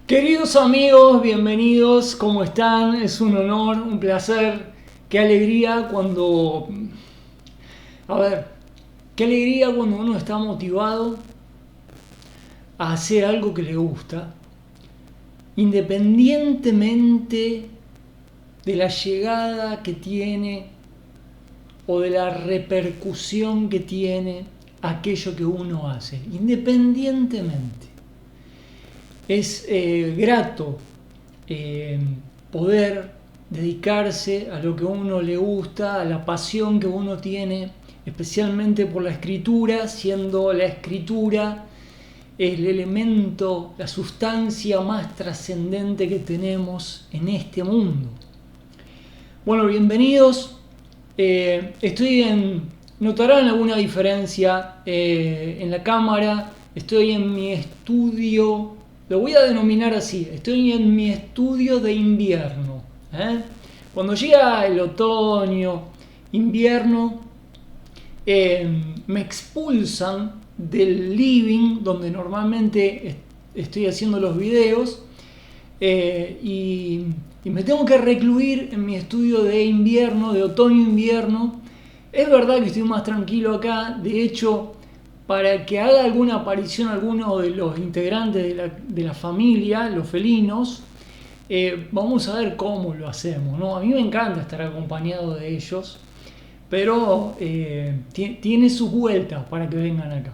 Queridos amigos, bienvenidos, ¿cómo están? Es un honor, un placer, qué alegría cuando... A ver, qué alegría cuando uno está motivado a hacer algo que le gusta, independientemente de la llegada que tiene o de la repercusión que tiene aquello que uno hace, independientemente. Es grato poder dedicarse a lo que a uno le gusta, a la pasión que uno tiene, especialmente por la escritura, siendo la escritura el elemento, la sustancia más trascendente que tenemos en este mundo. Bueno, bienvenidos. Notarán alguna diferencia en la cámara. Estoy en mi estudio, lo voy a denominar así, estoy en mi estudio de invierno. Cuando llega el otoño, invierno, me expulsan del living donde normalmente estoy haciendo los videos y me tengo que recluir en mi estudio de invierno, de otoño-invierno. Es verdad que estoy más tranquilo acá, de hecho, para que haga alguna aparición alguno de los integrantes de la familia, los felinos, vamos a ver cómo lo hacemos, ¿no? A mí me encanta estar acompañado de ellos, pero tiene sus vueltas para que vengan acá.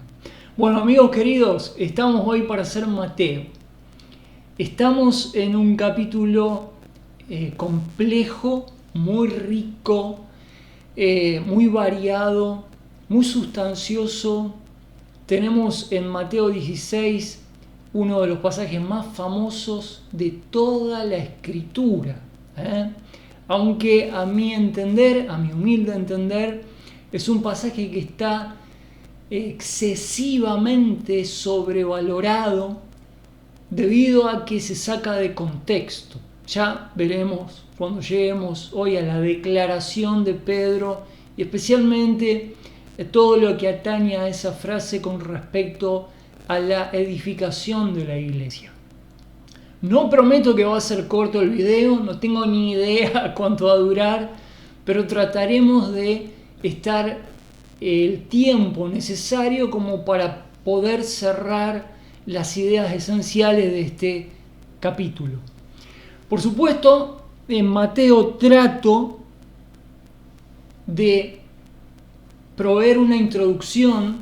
Bueno, amigos queridos, estamos hoy para hacer Mateo. Estamos en un capítulo complejo, muy rico, muy variado, muy sustancioso. Tenemos en Mateo 16 uno de los pasajes más famosos de toda la escritura. Aunque a mi entender, a mi humilde entender, es un pasaje que está excesivamente sobrevalorado debido a que se saca de contexto. Ya veremos cuando lleguemos hoy a la declaración de Pedro y especialmente todo lo que atañe a esa frase con respecto a la edificación de la iglesia. No prometo que va a ser corto el video, no tengo ni idea cuánto va a durar, pero trataremos de estar el tiempo necesario como para poder cerrar las ideas esenciales de este capítulo. Por supuesto, en Mateo trato de proveer una introducción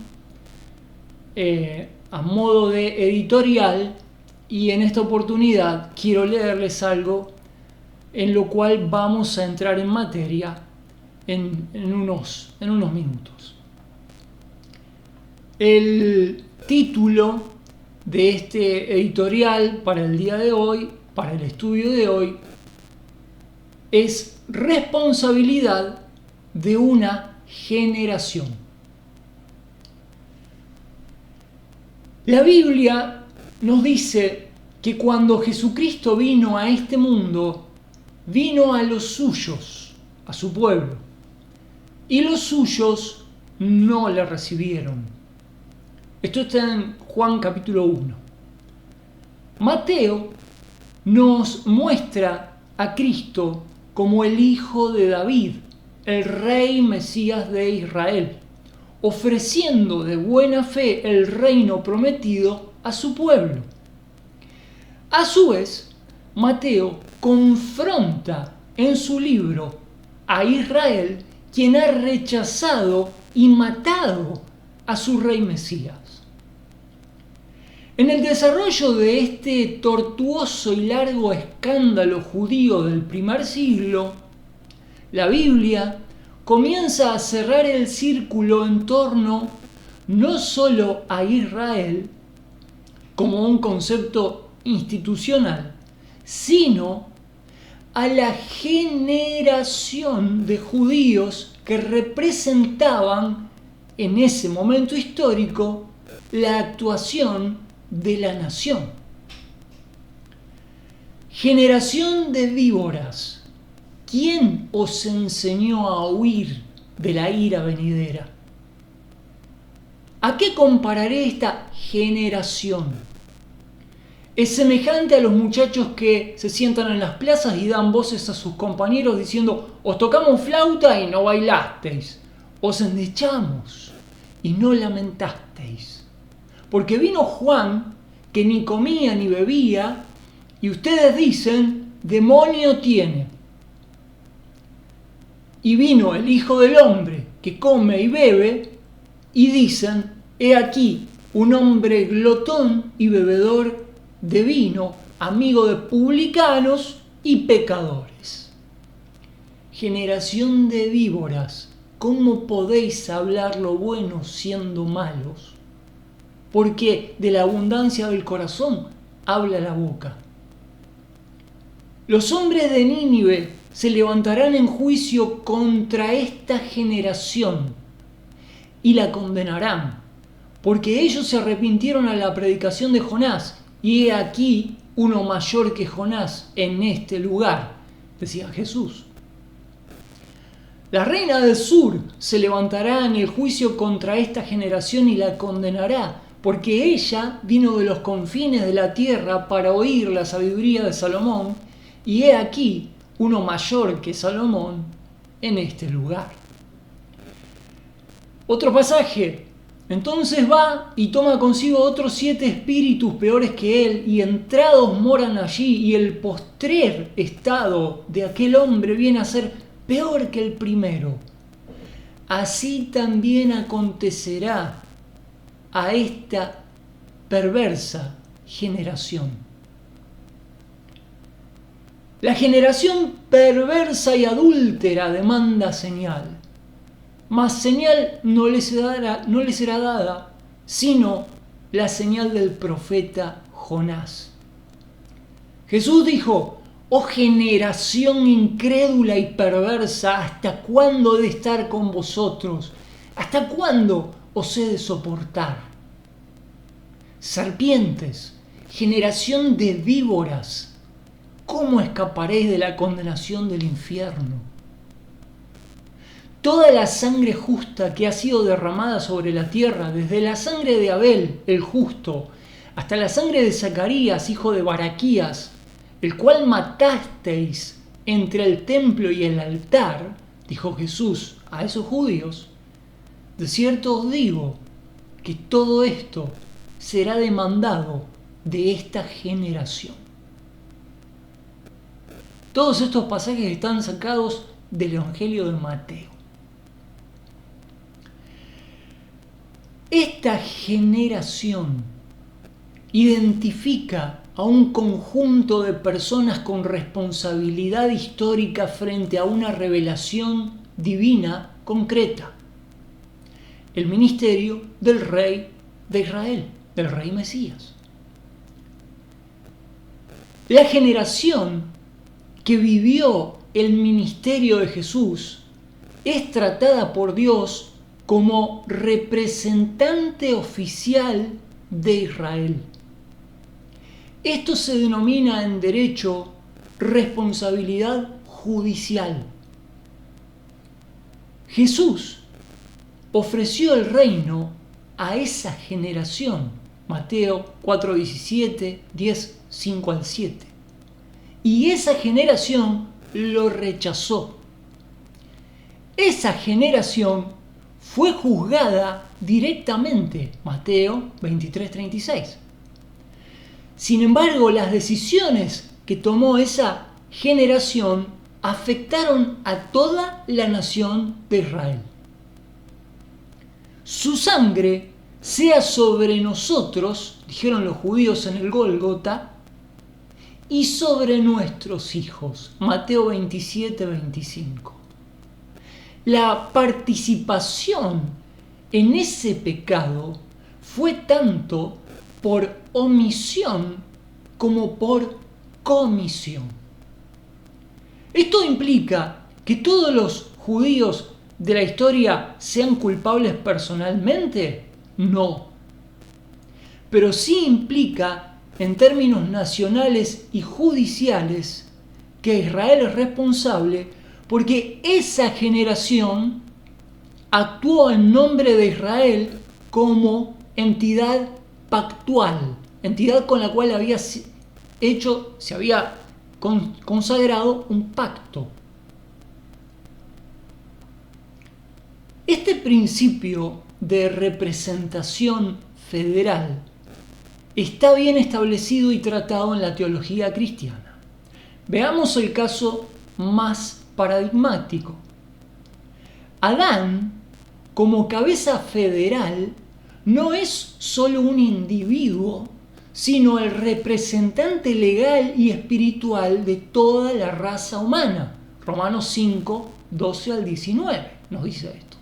a modo de editorial y en esta oportunidad quiero leerles algo en lo cual vamos a entrar en materia en unos minutos. El título de este editorial para el día de hoy, para el estudio de hoy, es Responsabilidad de una generación. La Biblia nos dice que cuando Jesucristo vino a este mundo, vino a los suyos, a su pueblo, y los suyos no le recibieron. Esto está en Juan capítulo 1. Mateo nos muestra a Cristo como el hijo de David, el rey Mesías de Israel, ofreciendo de buena fe el reino prometido a su pueblo. A su vez, Mateo confronta en su libro a Israel, quien ha rechazado y matado a su rey Mesías. En el desarrollo de este tortuoso y largo escándalo judío del primer siglo, la Biblia comienza a cerrar el círculo en torno no solo a Israel como un concepto institucional, sino a la generación de judíos que representaban en ese momento histórico la actuación de la nación. Generación de víboras, ¿quién os enseñó a huir de la ira venidera? ¿A qué compararé esta generación? Es semejante a los muchachos que se sientan en las plazas y dan voces a sus compañeros diciendo: os tocamos flauta y no bailasteis, os endechamos y no lamentasteis. Porque vino Juan, que ni comía ni bebía, y ustedes dicen: demonio tiene. Y vino el Hijo del Hombre, que come y bebe, y dicen: he aquí un hombre glotón y bebedor de vino, amigo de publicanos y pecadores. Generación de víboras, ¿cómo podéis hablar lo bueno siendo malos? Porque de la abundancia del corazón habla la boca. Los hombres de Nínive se levantarán en juicio contra esta generación y la condenarán, porque ellos se arrepintieron a la predicación de Jonás, y he aquí uno mayor que Jonás en este lugar, decía Jesús. La reina del sur se levantará en el juicio contra esta generación y la condenará, porque ella vino de los confines de la tierra para oír la sabiduría de Salomón, y he aquí uno mayor que Salomón en este lugar. Otro pasaje. Entonces va y toma consigo otros 7 espíritus peores que él, y entrados moran allí, y el postrer estado de aquel hombre viene a ser peor que el primero. Así también acontecerá a esta perversa generación. La generación perversa y adúltera demanda señal, mas señal no le será dada, sino la señal del profeta Jonás. Jesús dijo: oh generación incrédula y perversa, ¿hasta cuándo he de estar con vosotros? ¿Hasta cuándo os he de soportar? Serpientes, generación de víboras, ¿cómo escaparéis de la condenación del infierno? Toda la sangre justa que ha sido derramada sobre la tierra, desde la sangre de Abel, el justo, hasta la sangre de Zacarías, hijo de Baraquías, el cual matasteis entre el templo y el altar, dijo Jesús a esos judíos, de cierto os digo que todo esto será demandado de esta generación. Todos estos pasajes están sacados del Evangelio de Mateo. Esta generación identifica a un conjunto de personas con responsabilidad histórica frente a una revelación divina concreta: el ministerio del rey de Israel, del rey Mesías. La generación que vivió el ministerio de Jesús es tratada por Dios como representante oficial de Israel. Esto se denomina en derecho responsabilidad judicial. Jesús ofreció el reino a esa generación, Mateo 4:17, 10:5 al 7. Y esa generación lo rechazó. Esa generación fue juzgada directamente, Mateo 23:36. Sin embargo, las decisiones que tomó esa generación afectaron a toda la nación de Israel. Su sangre sea sobre nosotros, dijeron los judíos en el Gólgota, y sobre nuestros hijos, Mateo 27:25. La participación en ese pecado fue tanto por omisión como por comisión. ¿Esto implica que todos los judíos de la historia sean culpables personalmente? No. Pero sí implica, en términos nacionales y judiciales, que Israel es responsable porque esa generación actuó en nombre de Israel como entidad pactual, entidad con la cual se había consagrado un pacto. Este principio de representación federal está bien establecido y tratado en la teología cristiana. Veamos el caso más paradigmático. Adán, como cabeza federal, no es solo un individuo, sino el representante legal y espiritual de toda la raza humana. Romanos 5, 12 al 19 nos dice esto.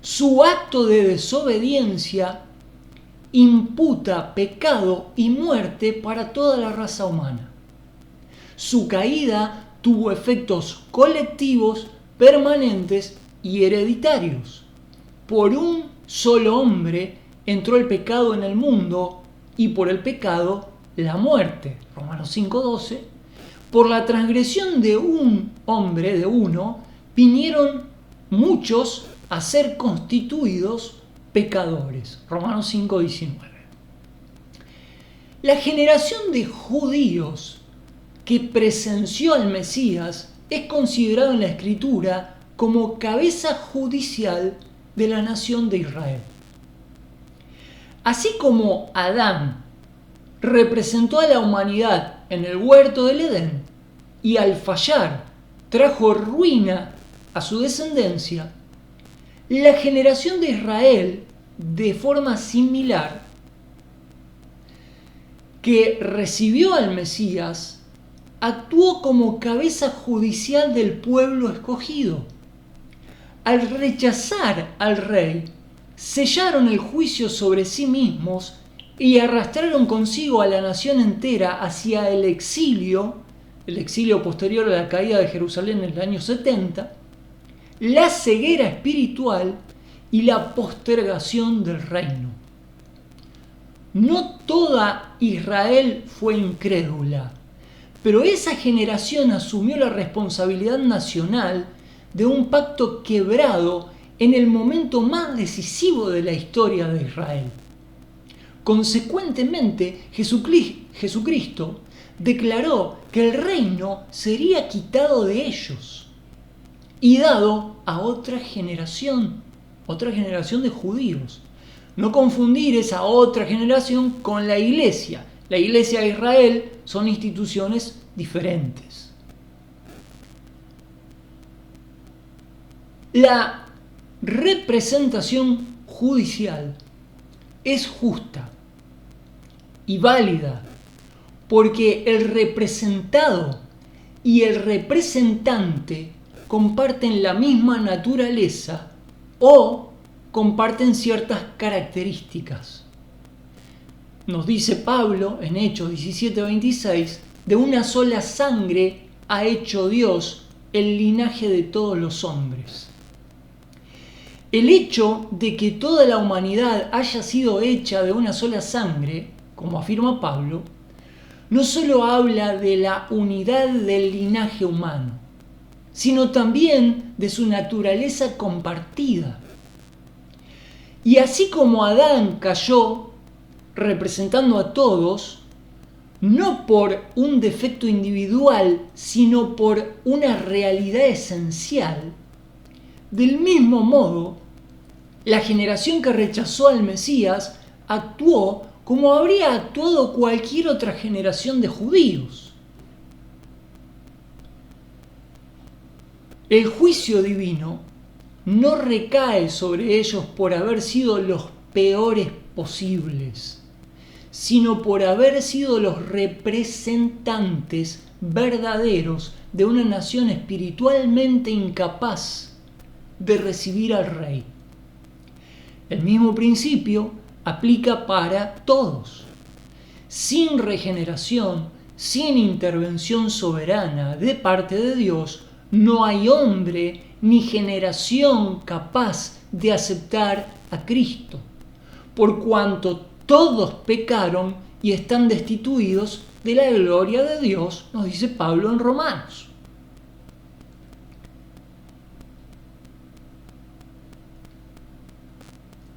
Su acto de desobediencia imputa pecado y muerte para toda la raza humana. Su caída tuvo efectos colectivos, permanentes y hereditarios. Por un solo hombre entró el pecado en el mundo y por el pecado la muerte. Romanos 5:12. Por la transgresión de un hombre, de uno, vinieron muchos a ser constituidos pecadores. Romanos 5:19. La generación de judíos que presenció al Mesías es considerado en la Escritura como cabeza judicial de la nación de Israel. Así como Adán representó a la humanidad en el huerto del Edén y al fallar trajo ruina a su descendencia, la generación de Israel, de forma similar, que recibió al Mesías, actuó como cabeza judicial del pueblo escogido. Al rechazar al rey, sellaron el juicio sobre sí mismos y arrastraron consigo a la nación entera hacia el exilio posterior a la caída de Jerusalén en el año 70, la ceguera espiritual y la postergación del reino. No toda Israel fue incrédula, pero esa generación asumió la responsabilidad nacional de un pacto quebrado en el momento más decisivo de la historia de Israel. Consecuentemente, Jesucristo declaró que el reino sería quitado de ellos y dado a otra generación de judíos. No confundir esa otra generación con la iglesia. La iglesia de Israel son instituciones diferentes. La representación judicial es justa y válida porque el representado y el representante comparten la misma naturaleza o comparten ciertas características. Nos dice Pablo en Hechos 17:26, de una sola sangre ha hecho Dios el linaje de todos los hombres. El hecho de que toda la humanidad haya sido hecha de una sola sangre, como afirma Pablo, no solo habla de la unidad del linaje humano, sino también de su naturaleza compartida. Y así como Adán cayó representando a todos, no por un defecto individual, sino por una realidad esencial, del mismo modo, la generación que rechazó al Mesías actuó como habría actuado cualquier otra generación de judíos. El juicio divino no recae sobre ellos por haber sido los peores posibles, sino por haber sido los representantes verdaderos de una nación espiritualmente incapaz de recibir al rey. El mismo principio aplica para todos. Sin regeneración, sin intervención soberana de parte de Dios, no hay hombre ni generación capaz de aceptar a Cristo, por cuanto todos pecaron y están destituidos de la gloria de Dios, nos dice Pablo en Romanos.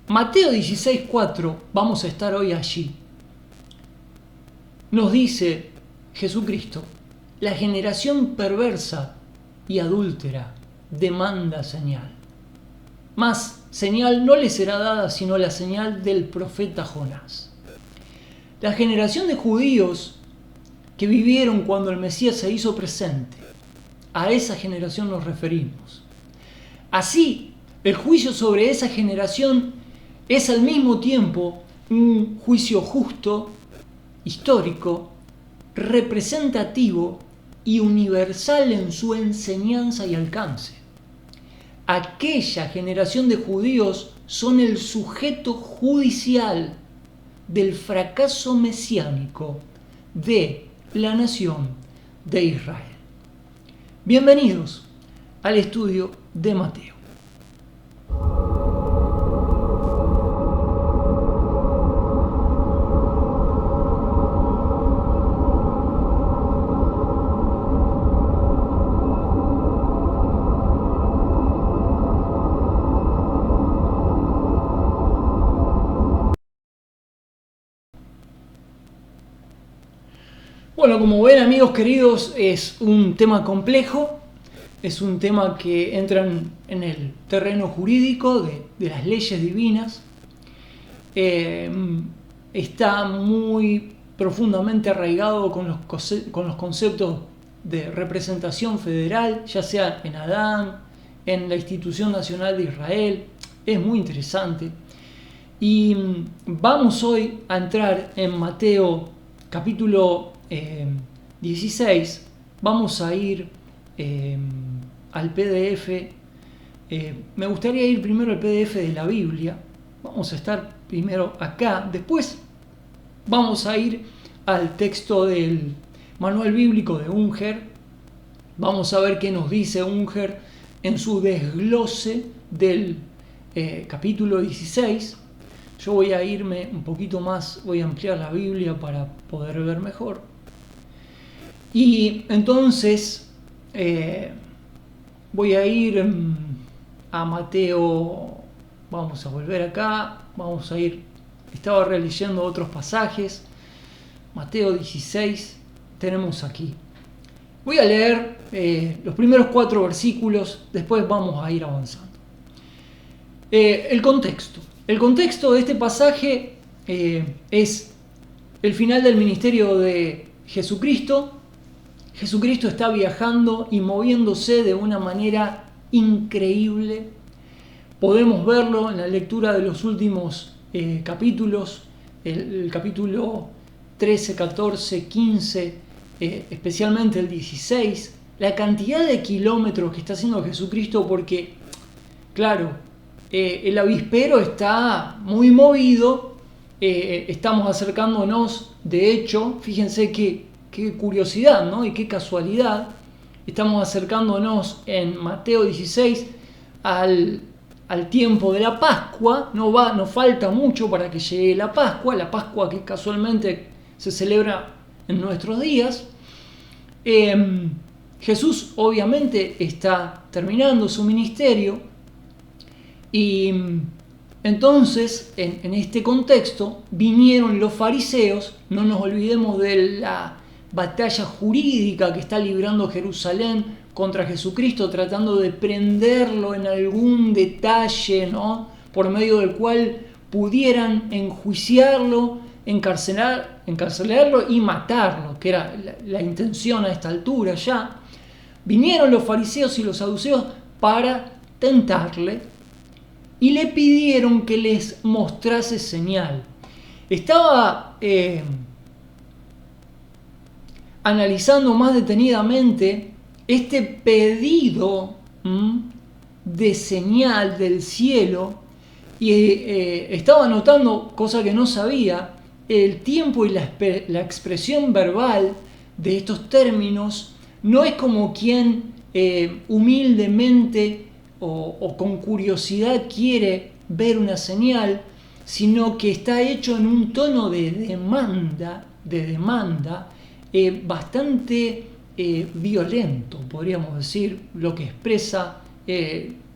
Mateo 16:4, vamos a estar hoy allí. nos dice Jesucristo, la generación perversa y adúltera demanda señal. Mas señal no le será dada sino la señal del profeta Jonás. La generación de judíos que vivieron cuando el Mesías se hizo presente, a esa generación nos referimos. Así, el juicio sobre esa generación es al mismo tiempo un juicio justo, histórico, representativo y universal en su enseñanza y alcance. Aquella generación de judíos son el sujeto judicial del fracaso mesiánico de la nación de Israel. Bienvenidos al estudio de Mateo. Bueno, como ven, amigos queridos, es un tema complejo, es un tema que entra en el terreno jurídico de las leyes divinas, está muy profundamente arraigado con los conceptos de representación federal, ya sea en Adán, en la Institución Nacional de Israel. Es muy interesante. Y vamos hoy a entrar en Mateo capítulo 16, vamos a ir al PDF. Me gustaría ir primero al PDF de la Biblia. Vamos a estar primero acá, después vamos a ir al texto del manual bíblico de Unger. Vamos a ver qué nos dice Unger en su desglose del capítulo 16. Yo voy a irme un poquito más, voy a ampliar la Biblia para poder ver mejor. Y entonces voy a ir a Mateo, vamos a volver acá, vamos a ir, estaba releyendo otros pasajes, Mateo 16, tenemos aquí. Voy a leer los primeros 4 versículos, después vamos a ir avanzando. El contexto de este pasaje es el final del ministerio de Jesucristo. Jesucristo está viajando y moviéndose de una manera increíble. Podemos verlo en la lectura de los últimos capítulos, el capítulo 13, 14, 15, especialmente el 16. La cantidad de kilómetros que está haciendo Jesucristo, porque, claro, el avispero está muy movido, estamos acercándonos, de hecho, fíjense qué curiosidad, ¿no? Y qué casualidad, estamos acercándonos en Mateo 16 al tiempo de la Pascua. Nos falta mucho para que llegue la Pascua que casualmente se celebra en nuestros días. Jesús obviamente está terminando su ministerio. Y entonces, en este contexto, vinieron los fariseos. No nos olvidemos de la batalla jurídica que está librando Jerusalén contra Jesucristo, tratando de prenderlo en algún detalle, ¿no?, por medio del cual pudieran enjuiciarlo, encarcelarlo y matarlo, que era la intención a esta altura ya. Vinieron los fariseos y los saduceos para tentarle y le pidieron que les mostrase señal. Estaba analizando más detenidamente este pedido de señal del cielo y estaba notando, cosa que no sabía, el tiempo y la expresión verbal de estos términos. No es como quien humildemente o con curiosidad quiere ver una señal, sino que está hecho en un tono de demanda bastante violento, podríamos decir, lo que expresa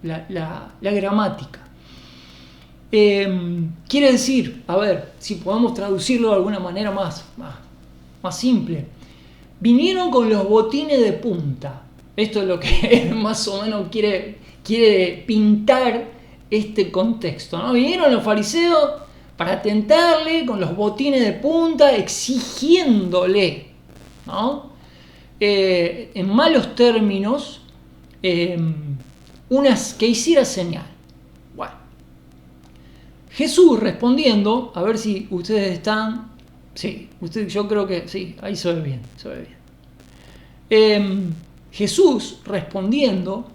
la gramática. Quiere decir, a ver, si podemos traducirlo de alguna manera más más simple. Vinieron con los botines de punta. Esto es lo que más o menos quiere pintar este contexto, ¿no? Vinieron los fariseos para tentarle con los botines de punta, exigiéndole, ¿no? En malos términos, que hiciera señal. Bueno, Jesús respondiendo, a ver si ustedes están, sí, yo creo que sí, ahí se ve bien. Jesús respondiendo,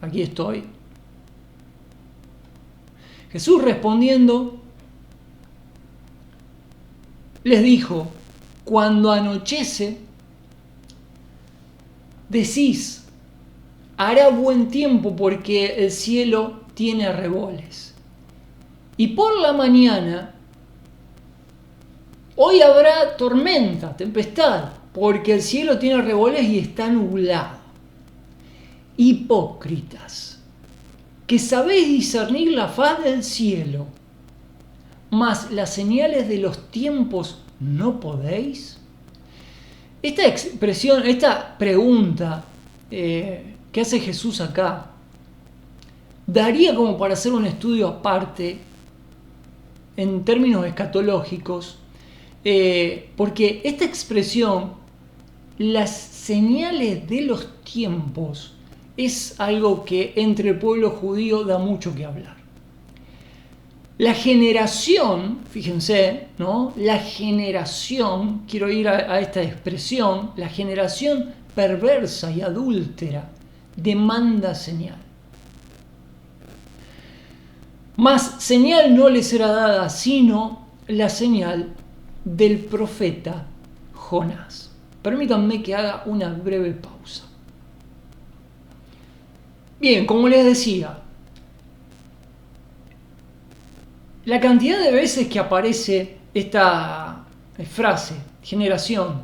aquí estoy. Jesús respondiendo les dijo: cuando anochece, decís, hará buen tiempo porque el cielo tiene arreboles. Y por la mañana, hoy habrá tormenta, tempestad, porque el cielo tiene arreboles y está nublado. Hipócritas, que sabéis discernir la faz del cielo, mas las señales de los tiempos no podéis. Esta expresión, esta pregunta que hace Jesús acá, daría como para hacer un estudio aparte en términos escatológicos, porque esta expresión, las señales de los tiempos, es algo que entre el pueblo judío da mucho que hablar. La generación, fíjense, ¿no? La generación, quiero ir a esta expresión, la generación perversa y adúltera demanda señal. Mas señal no les será dada, sino la señal del profeta Jonás. Permítanme que haga una breve pausa. Bien, como les decía, la cantidad de veces que aparece esta frase, generación,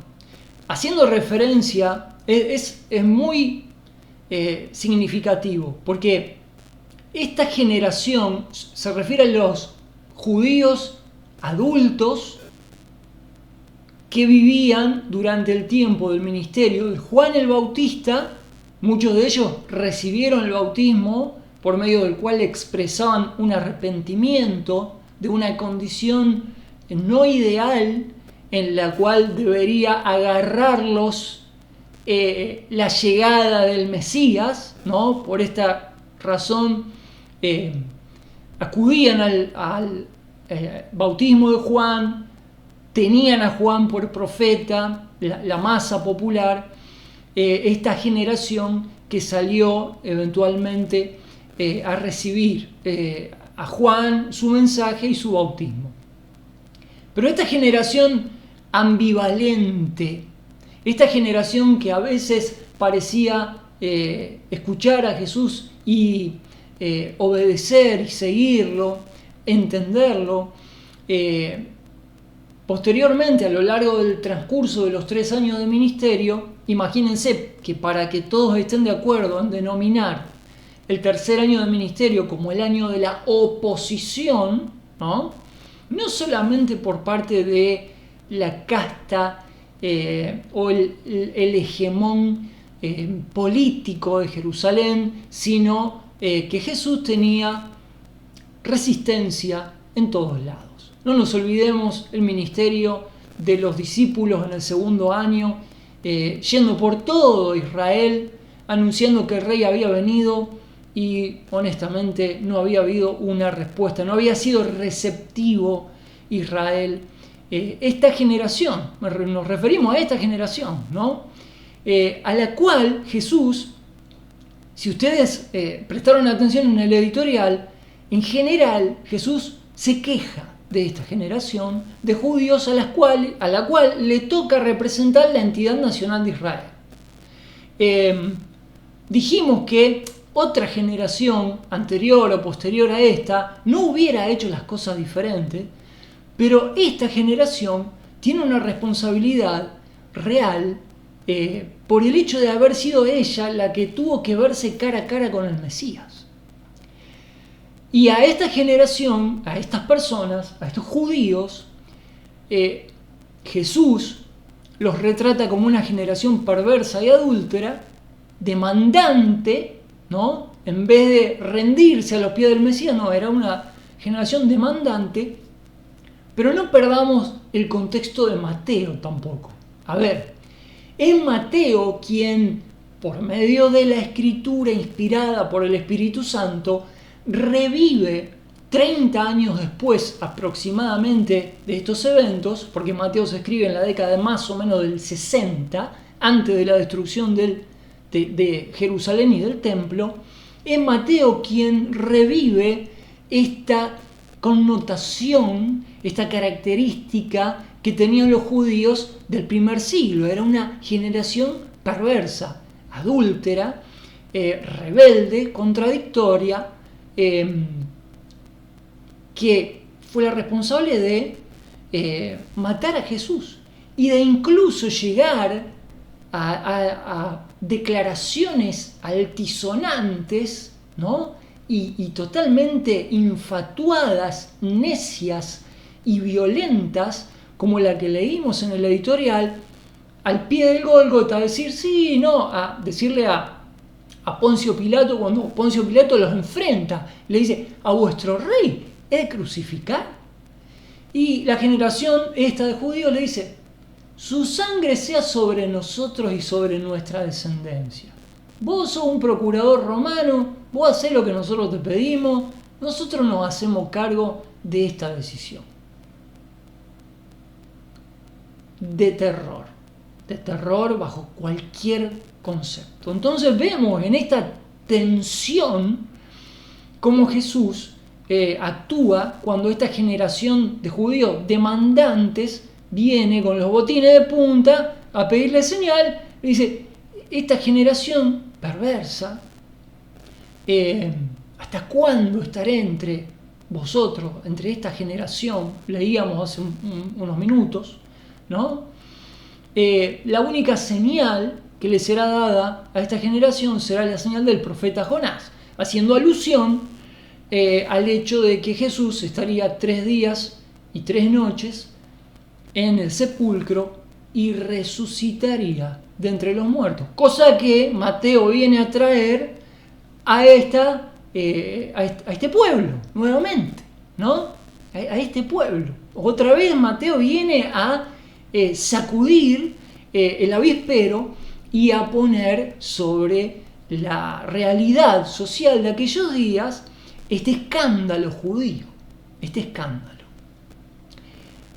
haciendo referencia, es muy significativo, porque esta generación se refiere a los judíos adultos que vivían durante el tiempo del ministerio de Juan el Bautista. Muchos de ellos recibieron el bautismo por medio del cual expresaban un arrepentimiento de una condición no ideal en la cual debería agarrarlos la llegada del Mesías, ¿no? Por esta razón acudían al bautismo de Juan, tenían a Juan por profeta, la masa popular, esta generación que salió eventualmente a recibir a Juan, su mensaje y su bautismo. Pero esta generación ambivalente, esta generación que a veces parecía escuchar a Jesús y obedecer y seguirlo, entenderlo, posteriormente, a lo largo del transcurso de los 3 años de ministerio, imagínense que para que todos estén de acuerdo en denominar el tercer año de ministerio como el año de la oposición, ¿no? No solamente por parte de la casta o el hegemón político de Jerusalén, sino que Jesús tenía resistencia en todos lados. No nos olvidemos el ministerio de los discípulos en el segundo año, yendo por todo Israel, anunciando que el rey había venido, y honestamente no había habido una respuesta, no había sido receptivo Israel. Esta generación, nos referimos a esta generación, ¿no? A la cual Jesús, si ustedes prestaron atención en el editorial, en general Jesús se queja de esta generación de judíos a la cual le toca representar la entidad nacional de Israel. Dijimos que otra generación anterior o posterior a esta no hubiera hecho las cosas diferentes, pero esta generación tiene una responsabilidad real por el hecho de haber sido ella la que tuvo que verse cara a cara con el Mesías. Y a esta generación, a estas personas, a estos judíos, Jesús los retrata como una generación perversa y adúltera, demandante, ¿no? En vez de rendirse a los pies del Mesías, no, era una generación demandante. Pero no perdamos el contexto de Mateo tampoco. A ver, es Mateo quien, por medio de la escritura inspirada por el Espíritu Santo, revive 30 años después aproximadamente de estos eventos, porque Mateo se escribe en la década más o menos del 60, antes de la destrucción de Jerusalén y del templo. Es Mateo quien revive esta connotación, esta característica que tenían los judíos del primer siglo. Era una generación perversa, adúltera, rebelde, contradictoria, que fue la responsable de matar a Jesús y de incluso llegar a declaraciones altisonantes, ¿no? Y totalmente infatuadas, necias y violentas, como la que leímos en el editorial, al pie del Gólgota, a decir sí, no, a decirle a Poncio Pilato, cuando Poncio Pilato los enfrenta, le dice: ¿a vuestro rey he de crucificar? Y la generación esta de judíos le dice: su sangre sea sobre nosotros y sobre nuestra descendencia. Vos sos un procurador romano, vos hacés lo que nosotros te pedimos, nosotros nos hacemos cargo de esta decisión. De terror bajo cualquier concepto. Entonces vemos en esta tensión cómo Jesús actúa cuando esta generación de judíos demandantes viene con los botines de punta a pedirle señal. Y dice: esta generación perversa, ¿hasta cuándo estaré entre vosotros, entre esta generación? Leíamos hace unos minutos, ¿no? La única señal que le será dada a esta generación será la señal del profeta Jonás, haciendo alusión al hecho de que Jesús estaría 3 días y 3 noches en el sepulcro y resucitaría de entre los muertos, cosa que Mateo viene a traer a este pueblo nuevamente, ¿no? A este pueblo. Otra vez Mateo viene a sacudir el avispero y a poner sobre la realidad social de aquellos días este escándalo judío, este escándalo.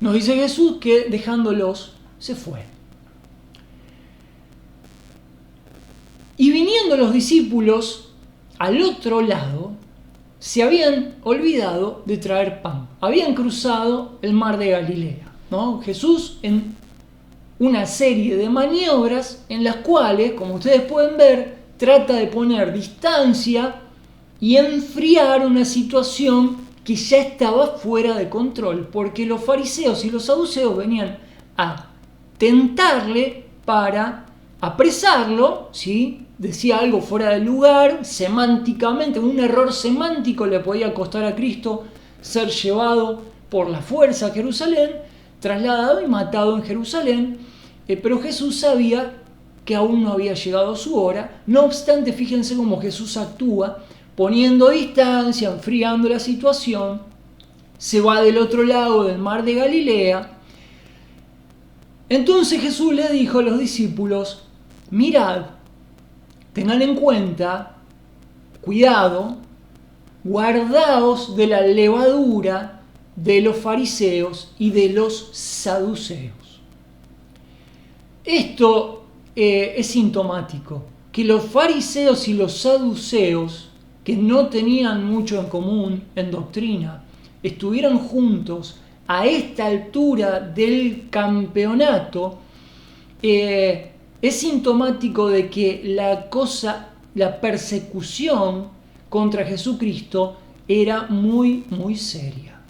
Nos dice Jesús que dejándolos se fue. Y viniendo los discípulos al otro lado, se habían olvidado de traer pan. Habían cruzado el mar de Galilea, ¿no? Jesús en una serie de maniobras en las cuales, como ustedes pueden ver, trata de poner distancia y enfriar una situación que ya estaba fuera de control, porque los fariseos y los saduceos venían a tentarle para apresarlo, ¿sí? Decía algo fuera de lugar, semánticamente, un error semántico le podía costar a Cristo ser llevado por la fuerza a Jerusalén, trasladado y matado en Jerusalén, pero Jesús sabía que aún no había llegado su hora. No obstante, fíjense cómo Jesús actúa, poniendo distancia, enfriando la situación, se va del otro lado del mar de Galilea. Entonces Jesús le dijo a los discípulos: mirad, tengan en cuenta, cuidado, guardaos de la levadura de los fariseos y de los saduceos. Esto es sintomático, que los fariseos y los saduceos, que no tenían mucho en común en doctrina, estuvieran juntos a esta altura del campeonato. Es sintomático de que la persecución contra Jesucristo era muy, muy seria.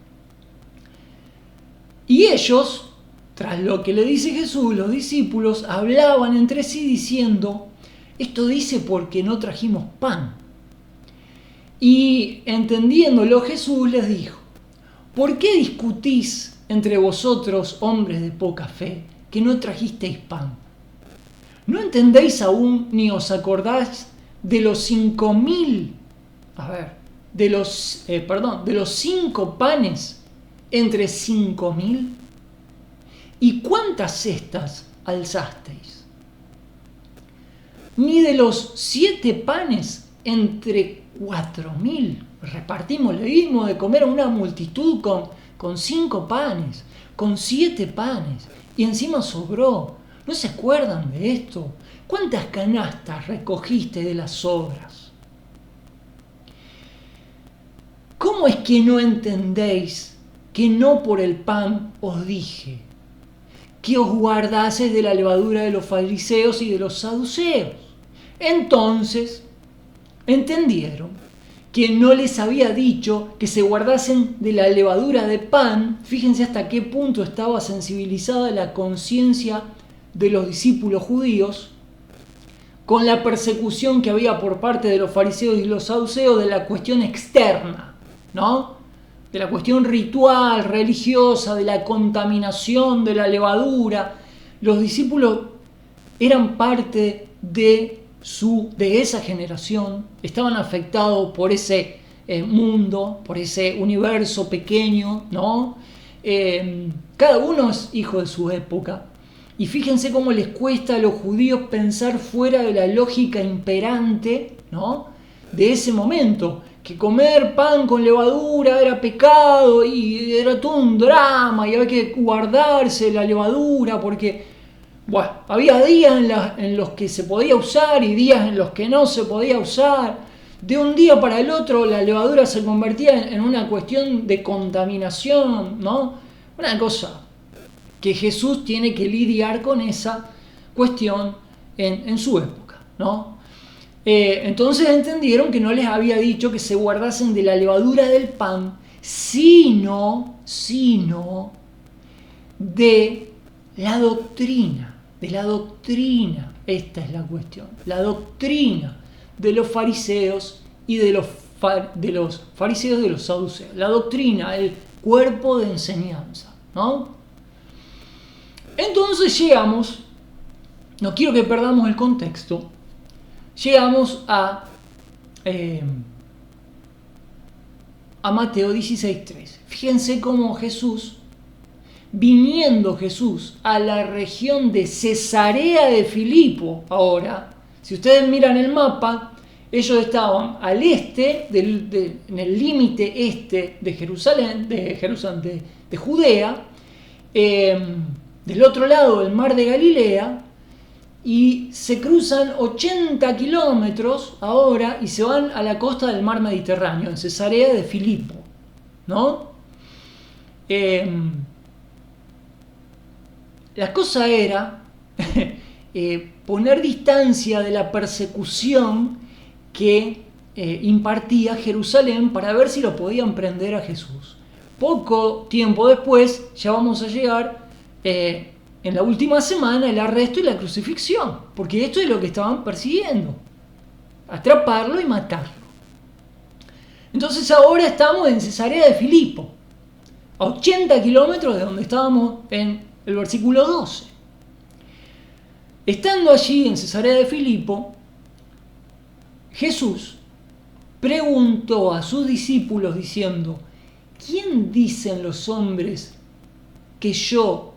Y ellos, tras lo que le dice Jesús, los discípulos hablaban entre sí diciendo: esto dice porque no trajimos pan. Y entendiéndolo, Jesús les dijo: ¿por qué discutís entre vosotros, hombres de poca fe, que no trajisteis pan? ¿No entendéis aún ni os acordáis de los 5.000, de los 5 panes entre 5.000? ¿Y cuántas cestas alzasteis? Ni de los 7 panes entre 4.000. Repartimos, le dimos de comer a una multitud con 5 panes, con 7 panes, y encima sobró. ¿No se acuerdan de esto? ¿Cuántas canastas recogiste de las sobras? ¿Cómo es que no entendéis que no por el pan os dije que os guardaseis de la levadura de los fariseos y de los saduceos? Entonces entendieron que no les había dicho que se guardasen de la levadura de pan. Fíjense hasta qué punto estaba sensibilizada la conciencia de los discípulos judíos con la persecución que había por parte de los fariseos y los saduceos de la cuestión externa, ¿no? De la cuestión ritual, religiosa, de la contaminación de la levadura. Los discípulos eran parte de esa generación, estaban afectados por ese mundo, por ese universo pequeño, ¿no? Cada uno es hijo de su época. Y fíjense cómo les cuesta a los judíos pensar fuera de la lógica imperante, ¿no?, de ese momento, que comer pan con levadura era pecado y era todo un drama y había que guardarse la levadura porque, bueno, había días en los que se podía usar y días en los que no se podía usar. De un día para el otro la levadura se convertía en una cuestión de contaminación, ¿no? Una cosa que Jesús tiene que lidiar con esa cuestión en su época, ¿no? Entonces entendieron que no les había dicho que se guardasen de la levadura del pan, sino de la doctrina, esta es la cuestión, la doctrina de los fariseos y de los fariseos de los saduceos, la doctrina, el cuerpo de enseñanza, ¿no? Entonces llegamos, no quiero que perdamos el contexto, llegamos a Mateo 16:3. Fíjense cómo viniendo Jesús a la región de Cesarea de Filipo, ahora, si ustedes miran el mapa, ellos estaban al este, en el límite este de Jerusalén, de Judea, del otro lado del mar de Galilea, y se cruzan 80 kilómetros ahora y se van a la costa del mar Mediterráneo, en Cesarea de Filipo, ¿no? La cosa era poner distancia de la persecución que impartía Jerusalén para ver si lo podían prender a Jesús. Poco tiempo después ya vamos a llegar en la última semana el arresto y la crucifixión, porque esto es lo que estaban persiguiendo, atraparlo y matarlo. Entonces ahora estamos en Cesarea de Filipo, a 80 kilómetros de donde estábamos en el versículo 12. Estando allí en Cesarea de Filipo, Jesús preguntó a sus discípulos diciendo: ¿quién dicen los hombres que yo,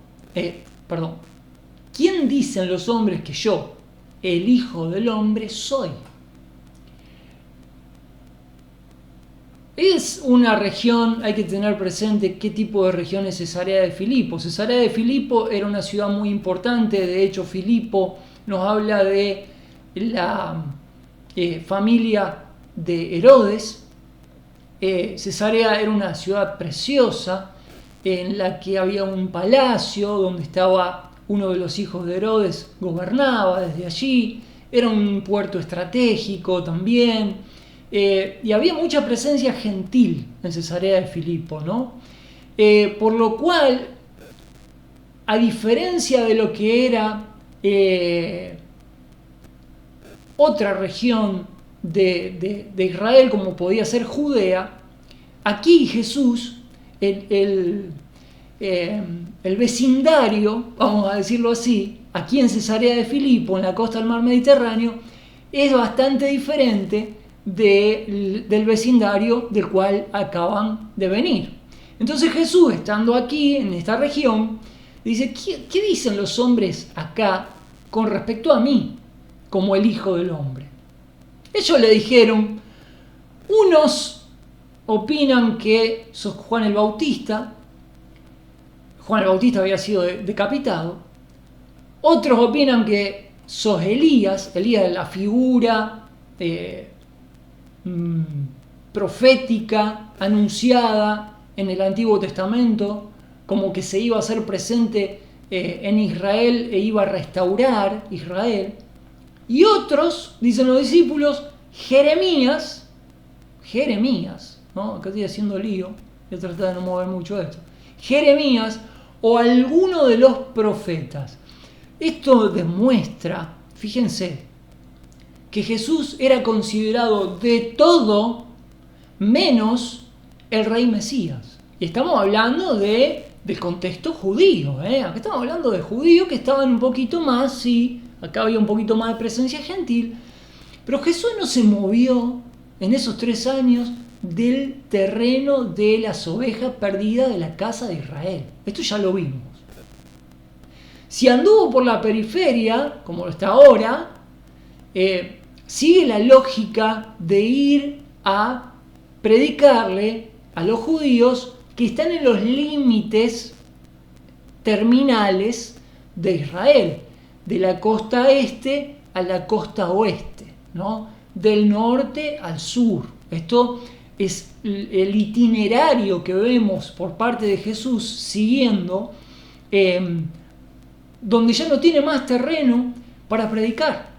¿quién dicen los hombres que yo, el Hijo del Hombre, soy? Es una región, hay que tener presente qué tipo de región es Cesarea de Filipo. Cesarea de Filipo era una ciudad muy importante, de hecho Filipo nos habla de la familia de Herodes. Cesarea era una ciudad preciosa en la que había un palacio donde estaba uno de los hijos de Herodes, gobernaba desde allí, era un puerto estratégico también. Y había mucha presencia gentil en Cesarea de Filipo, ¿no? Por lo cual, a diferencia de lo que era otra región de Israel, como podía ser Judea, aquí Jesús, el vecindario, vamos a decirlo así, aquí en Cesarea de Filipo, en la costa del mar Mediterráneo, es bastante diferente del vecindario del cual acaban de venir. Entonces Jesús, estando aquí en esta región, dice, ¿qué dicen los hombres acá con respecto a mí como el Hijo del Hombre? Ellos le dijeron, unos opinan que sos Juan el Bautista. Juan el Bautista había sido decapitado. Otros opinan que sos Elías. Elías es la figura profética anunciada en el Antiguo Testamento, como que se iba a hacer presente en Israel e iba a restaurar Israel. Y otros, dicen los discípulos, Jeremías, ¿no? Acá estoy haciendo lío, voy a tratar de no mover mucho esto. Jeremías o alguno de los profetas. Esto demuestra, fíjense, que Jesús era considerado de todo menos el rey Mesías. Y estamos hablando del contexto judío. Acá estamos hablando de judíos que estaban un poquito más, sí, acá había un poquito más de presencia gentil, pero Jesús no se movió en esos 3 años del terreno de las ovejas perdidas de la casa de Israel. Esto ya lo vimos. Si anduvo por la periferia, como lo está ahora, sigue la lógica de ir a predicarle a los judíos que están en los límites terminales de Israel, de la costa este a la costa oeste, ¿no? Del norte al sur. Esto es el itinerario que vemos por parte de Jesús siguiendo, donde ya no tiene más terreno para predicar.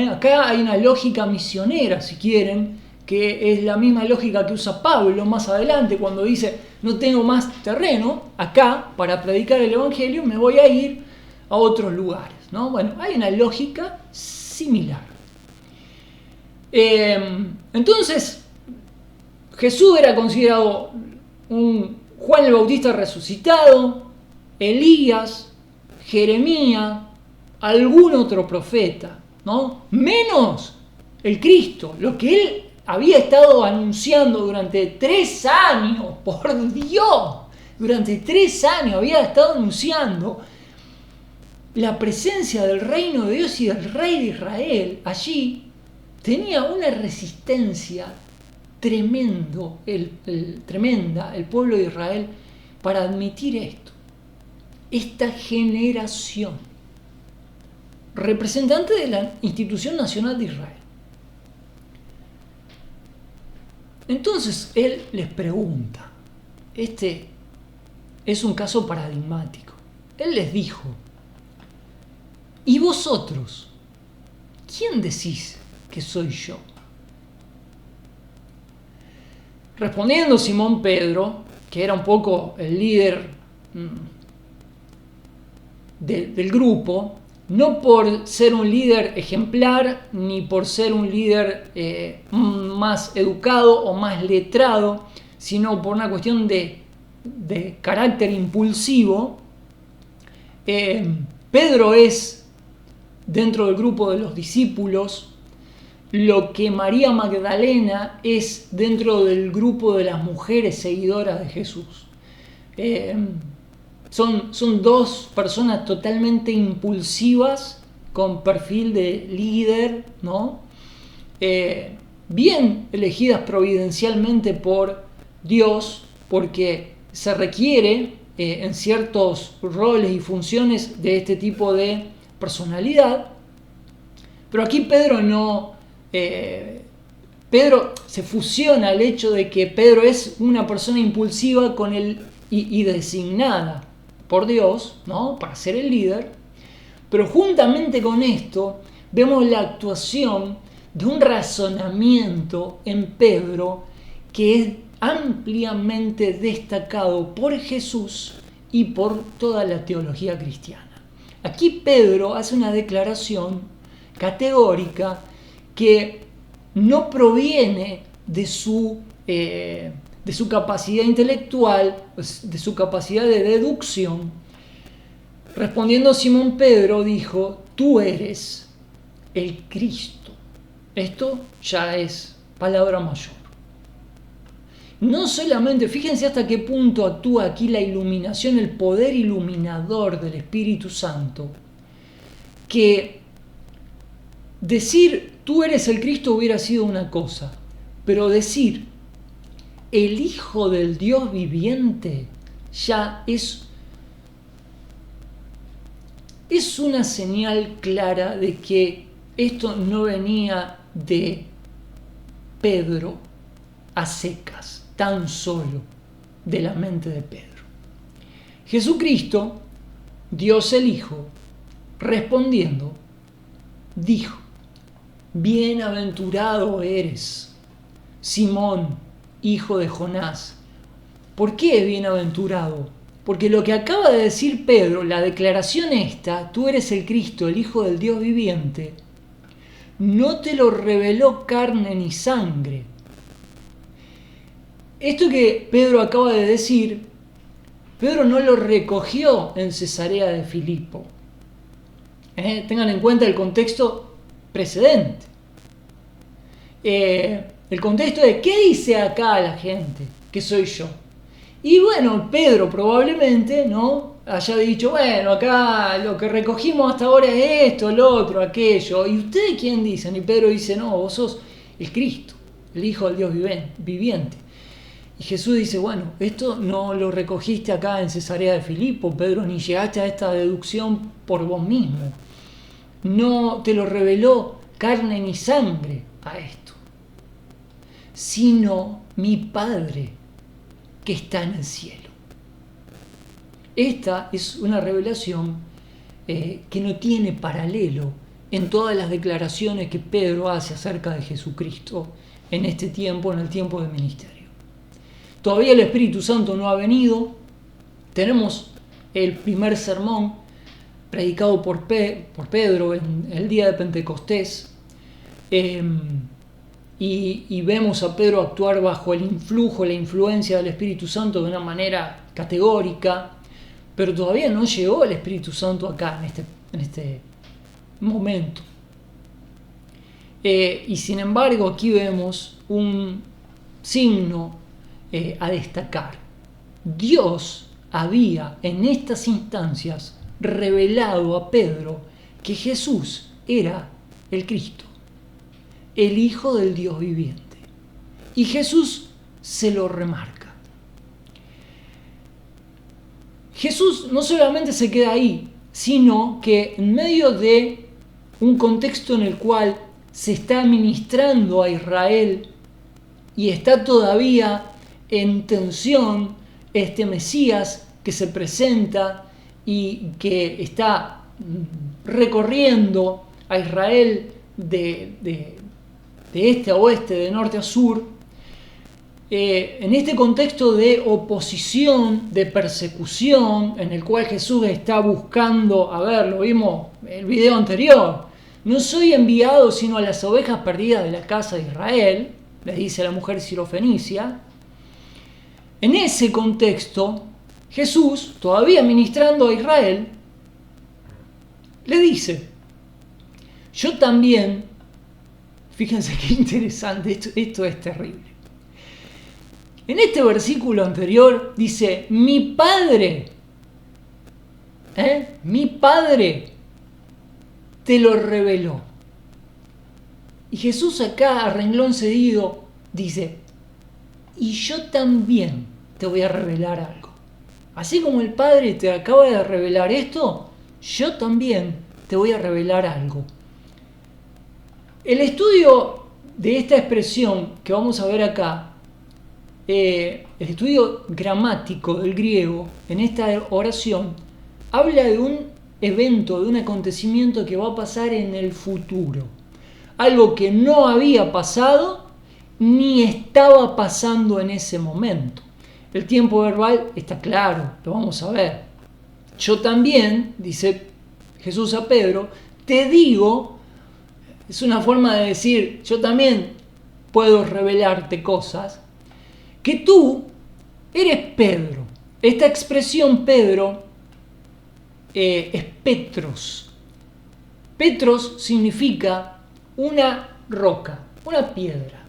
Acá hay una lógica misionera, si quieren, que es la misma lógica que usa Pablo más adelante cuando dice, no tengo más terreno acá para predicar el Evangelio, me voy a ir a otros lugares, ¿no? Bueno, hay una lógica similar. Entonces, Jesús era considerado un Juan el Bautista resucitado, Elías, Jeremías, algún otro profeta, ¿no? Menos el Cristo, lo que él había estado anunciando durante 3 años, por Dios, durante 3 años había estado anunciando la presencia del reino de Dios y del rey de Israel. Allí tenía una resistencia tremenda el pueblo de Israel para admitir esto. Esta generación representante de la institución nacional de Israel. Entonces él les pregunta, este es un caso paradigmático. Él les dijo, ¿y vosotros? ¿Quién decís que soy yo? Respondiendo Simón Pedro, que era un poco el líder del grupo, no por ser un líder ejemplar, ni por ser un líder más educado o más letrado, sino por una cuestión de carácter impulsivo, Pedro es, dentro del grupo de los discípulos, lo que María Magdalena es dentro del grupo de las mujeres seguidoras de Jesús. Son 2 personas totalmente impulsivas, con perfil de líder, ¿no? Bien elegidas providencialmente por Dios, porque se requiere en ciertos roles y funciones de este tipo de personalidad. Pero aquí Pedro Pedro se fusiona el hecho de que Pedro es una persona impulsiva con y designada por Dios, ¿no? Para ser el líder, pero juntamente con esto vemos la actuación de un razonamiento en Pedro que es ampliamente destacado por Jesús y por toda la teología cristiana. Aquí Pedro hace una declaración categórica que no proviene de su capacidad intelectual, de su capacidad de deducción. Respondiendo Simón Pedro dijo: tú eres el Cristo. Esto ya es palabra mayor. No solamente, fíjense hasta qué punto actúa aquí la iluminación, el poder iluminador del Espíritu Santo, que decir tú eres el Cristo hubiera sido una cosa, pero decir el Hijo del Dios viviente ya es una señal clara de que esto no venía de Pedro a secas, tan solo de la mente de Pedro. Jesucristo, Dios el Hijo, respondiendo, dijo: bienaventurado eres, Simón, hijo de Jonás. ¿Por qué bienaventurado? Porque lo que acaba de decir Pedro, la declaración esta, tú eres el Cristo, el Hijo del Dios viviente, no te lo reveló carne ni sangre. Esto que Pedro acaba de decir, Pedro no lo recogió en Cesarea de Filipo. Tengan en cuenta el contexto precedente. El contexto de ¿qué dice acá la gente que soy yo? Y bueno, Pedro probablemente no haya dicho, bueno, acá lo que recogimos hasta ahora es esto, lo otro, aquello. ¿Y ustedes quién dicen? Y Pedro dice, no, vos sos el Cristo, el Hijo del Dios viviente. Y Jesús dice, bueno, esto no lo recogiste acá en Cesarea de Filipo, Pedro, ni llegaste a esta deducción por vos mismo. No te lo reveló carne ni sangre a esto, sino mi Padre que está en el cielo. Esta es una revelación que no tiene paralelo en todas las declaraciones que Pedro hace acerca de Jesucristo en este tiempo, en el tiempo del ministerio. Todavía el Espíritu Santo no ha venido. Tenemos el primer sermón predicado por Pedro en el día de Pentecostés. Y vemos a Pedro actuar bajo el influjo, la influencia del Espíritu Santo de una manera categórica, pero todavía no llegó el Espíritu Santo acá, en este momento. Y sin embargo, aquí vemos un signo a destacar. Dios había en estas instancias revelado a Pedro que Jesús era el Cristo, el Hijo del Dios viviente. Y Jesús se lo remarca. Jesús no solamente se queda ahí, sino que en medio de un contexto en el cual se está ministrando a Israel y está todavía en tensión este Mesías que se presenta y que está recorriendo a Israel de este a oeste, de norte a sur, en este contexto de oposición, de persecución, en el cual Jesús está buscando, lo vimos en el video anterior, no soy enviado sino a las ovejas perdidas de la casa de Israel, le dice a la mujer sirofenicia. En ese contexto, Jesús, todavía ministrando a Israel, le dice, yo también, fíjense qué interesante, esto es terrible. En este versículo anterior dice, mi Padre te lo reveló. Y Jesús acá, a renglón seguido, dice, y yo también te voy a revelar algo. Así como el Padre te acaba de revelar esto, yo también te voy a revelar algo. El estudio de esta expresión que vamos a ver acá, el estudio gramático del griego en esta oración, habla de un evento, de un acontecimiento que va a pasar en el futuro. Algo que no había pasado ni estaba pasando en ese momento. El tiempo verbal está claro, lo vamos a ver. Yo también, dice Jesús a Pedro, te digo, es una forma de decir, yo también puedo revelarte cosas, que tú eres Pedro. Esta expresión Pedro es Petros. Petros significa una roca, una piedra.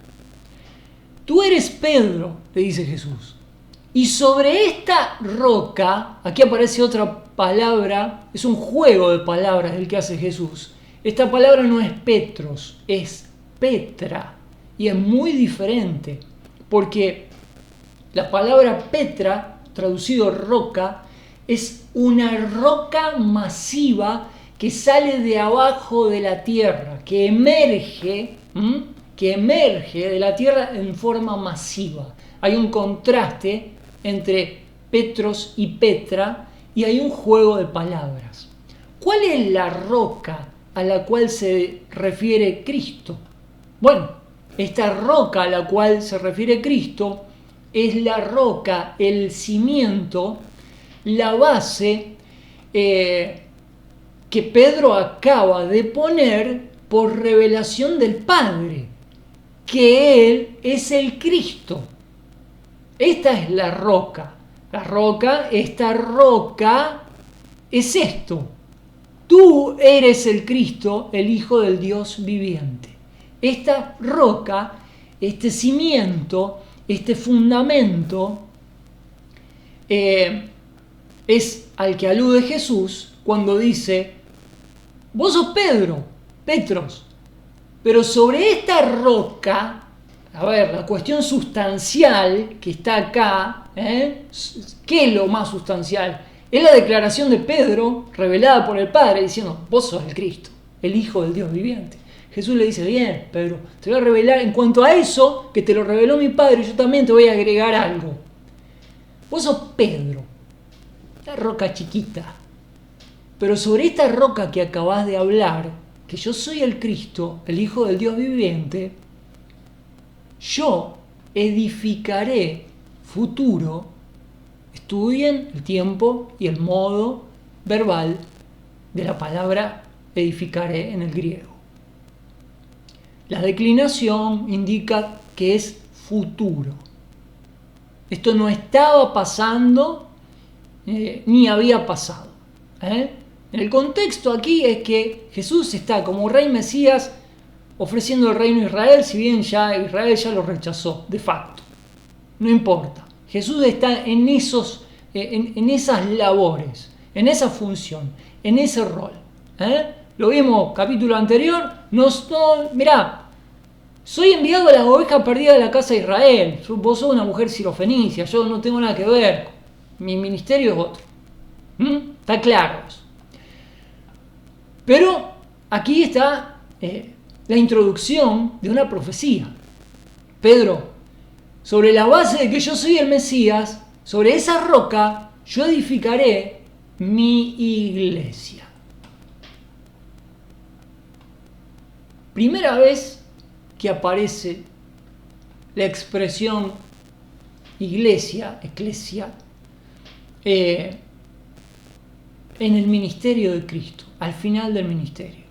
Tú eres Pedro, le dice Jesús. Y sobre esta roca, aquí aparece otra palabra, es un juego de palabras el que hace Jesús. Esta palabra no es Petros, es Petra. Y es muy diferente, porque la palabra Petra, traducido roca, es una roca masiva que sale de abajo de la tierra, que emerge de la tierra en forma masiva. Hay un contraste entre Petros y Petra y hay un juego de palabras. ¿Cuál es la roca a la cual se refiere Cristo? Bueno, esta roca a la cual se refiere Cristo es la roca, el cimiento, la base que Pedro acaba de poner por revelación del Padre, que Él es el Cristo. Esta es la roca. Esta roca es esto. Tú eres el Cristo, el Hijo del Dios viviente. Esta roca, este cimiento, este fundamento, es al que alude Jesús cuando dice: vos sos Pedro, Petros, pero sobre esta roca, a ver, la cuestión sustancial que está acá, ¿qué es lo más sustancial? Es la declaración de Pedro revelada por el Padre diciendo: vos sos el Cristo, el Hijo del Dios viviente. Jesús le dice: bien, Pedro, te voy a revelar, en cuanto a eso, que te lo reveló mi Padre, yo también te voy a agregar algo. Vos sos Pedro, la roca chiquita, pero sobre esta roca que acabas de hablar, que yo soy el Cristo, el Hijo del Dios viviente, yo edificaré futuro. Estudien el tiempo y el modo verbal de la palabra edificaré en el griego. La declinación indica que es futuro. Esto no estaba pasando ni había pasado. En el contexto aquí es que Jesús está como Rey Mesías ofreciendo el reino a Israel, si bien ya Israel ya lo rechazó de facto. No importa. Jesús está en esas labores, en esa función, en ese rol. Lo vimos capítulo anterior. Mirá, soy enviado a las ovejas perdidas de la casa de Israel. Vos sos una mujer sirofenicia, yo no tengo nada que ver. Mi ministerio es otro. Está claro eso. Pero aquí está la introducción de una profecía. Pedro, sobre la base de que yo soy el Mesías, sobre esa roca yo edificaré mi iglesia. Primera vez que aparece la expresión iglesia, eclesia, en el ministerio de Cristo, al final del ministerio.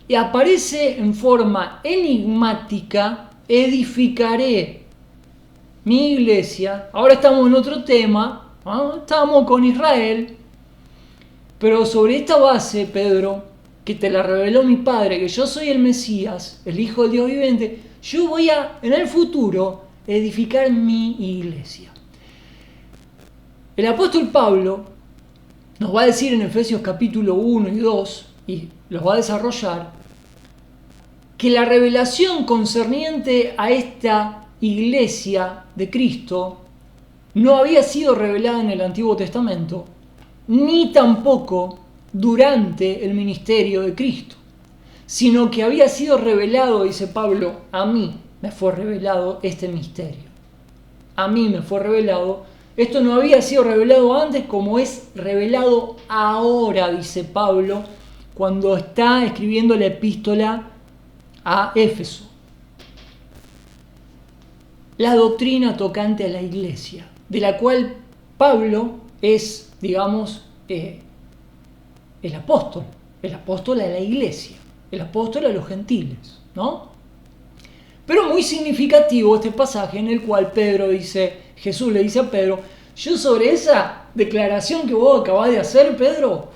Y aparece en forma enigmática: edificaré mi iglesia. Ahora estamos en otro tema, estamos con Israel, pero sobre esta base, Pedro, que te la reveló mi Padre, que yo soy el Mesías, el Hijo del Dios viviente, yo voy a, en el futuro, edificar mi iglesia. El apóstol Pablo nos va a decir en Efesios capítulo 1 y 2, y los va a desarrollar, que la revelación concerniente a esta iglesia de Cristo no había sido revelada en el Antiguo Testamento, ni tampoco durante el ministerio de Cristo, sino que había sido revelado, dice Pablo: a mí me fue revelado este misterio. A mí me fue revelado. Esto no había sido revelado antes como es revelado ahora, dice Pablo, cuando está escribiendo la epístola a Éfeso. La doctrina tocante a la iglesia, de la cual Pablo es, digamos, el apóstol a la iglesia, el apóstol a los gentiles, ¿no? Pero muy significativo este pasaje en el cual Jesús le dice a Pedro, yo sobre esa declaración que vos acabás de hacer, Pedro,